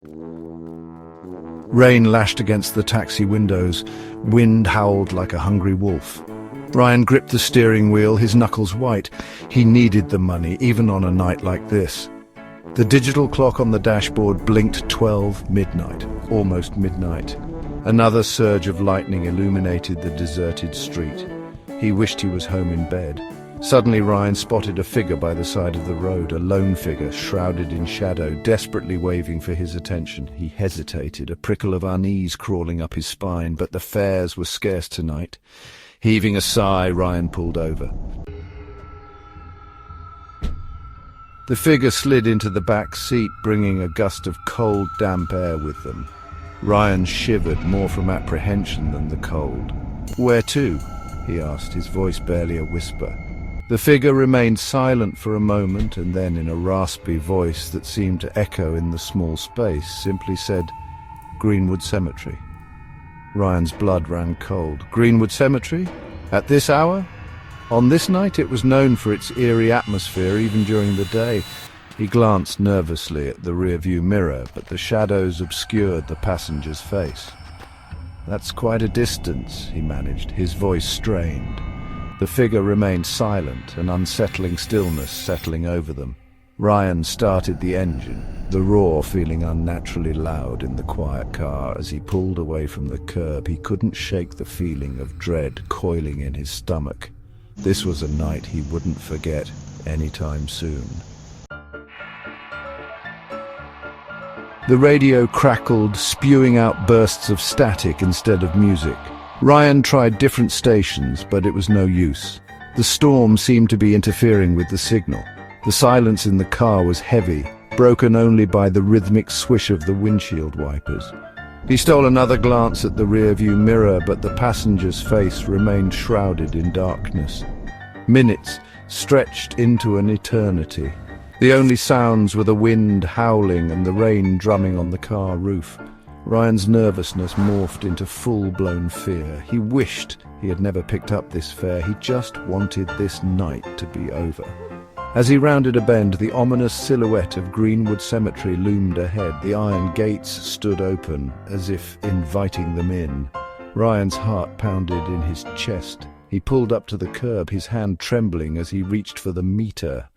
Rain lashed against the taxi windows. Wind howled like a hungry wolf. Ryan gripped the steering wheel, his knuckles white. He needed the money, even on a night like this. The digital clock on the dashboard blinked 12 midnight, almost midnight. Another surge of lightning illuminated the deserted street. He wished he was home in bed. Suddenly Ryan spotted a figure by the side of the road, a lone figure, shrouded in shadow, desperately waving for his attention. He hesitated, a prickle of unease crawling up his spine, but the fares were scarce tonight. Heaving a sigh, Ryan pulled over. The figure slid into the back seat, bringing a gust of cold, damp air with them. Ryan shivered, more from apprehension than the cold. "Where to?" he asked, his voice barely a whisper. The figure remained silent for a moment, and then, in a raspy voice that seemed to echo in the small space, simply said, "Greenwood Cemetery." Ryan's blood ran cold. Greenwood Cemetery? At this hour? On this night it was known for its eerie atmosphere even during the day. He glanced nervously at the rear-view mirror, but the shadows obscured the passenger's face. "That's quite a distance," he managed, his voice strained. The figure remained silent, an unsettling stillness settling over them. Ryan started the engine, the roar feeling unnaturally loud in the quiet car. As he pulled away from the curb, he couldn't shake the feeling of dread coiling in his stomach. This was a night he wouldn't forget anytime soon. The radio crackled, spewing out bursts of static instead of music. Ryan tried different stations, but it was no use. The storm seemed to be interfering with the signal. The silence in the car was heavy, broken only by the rhythmic swish of the windshield wipers. He stole another glance at the rear-view mirror, but the passenger's face remained shrouded in darkness. Minutes stretched into an eternity. The only sounds were the wind howling and the rain drumming on the car roof. Ryan's nervousness morphed into full-blown fear. He wished he had never picked up this fare. He just wanted this night to be over. As he rounded a bend, the ominous silhouette of Greenwood Cemetery loomed ahead. The iron gates stood open, as if inviting them in. Ryan's heart pounded in his chest. He pulled up to the curb, his hand trembling as he reached for the meter.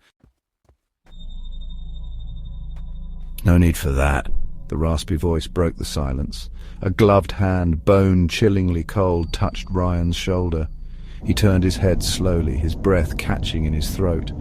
"No need for that." The raspy voice broke the silence. A gloved hand, bone chillingly cold, touched Ryan's shoulder. He turned his head slowly, his breath catching in his throat.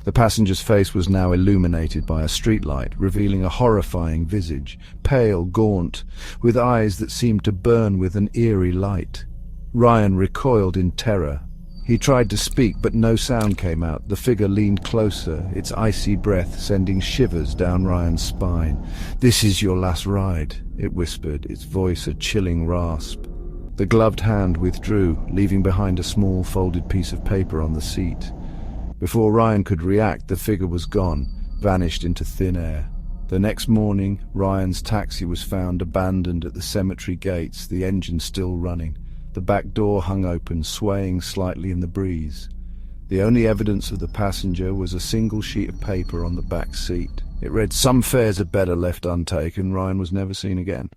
The passenger's face was now illuminated by a streetlight, revealing a horrifying visage, pale, gaunt, with eyes that seemed to burn with an eerie light. Ryan recoiled in terror. He tried to speak, but no sound came out. The figure leaned closer, its icy breath sending shivers down Ryan's spine. "This is your last ride," it whispered, its voice a chilling rasp. The gloved hand withdrew, leaving behind a small folded piece of paper on the seat. Before Ryan could react, the figure was gone, vanished into thin air. The next morning, Ryan's taxi was found abandoned at the cemetery gates, the engine still running. The back door hung open, swaying slightly in the breeze. The only evidence of the passenger was a single sheet of paper on the back seat. It read, "Some fares are better left untaken." Ryan was never seen again.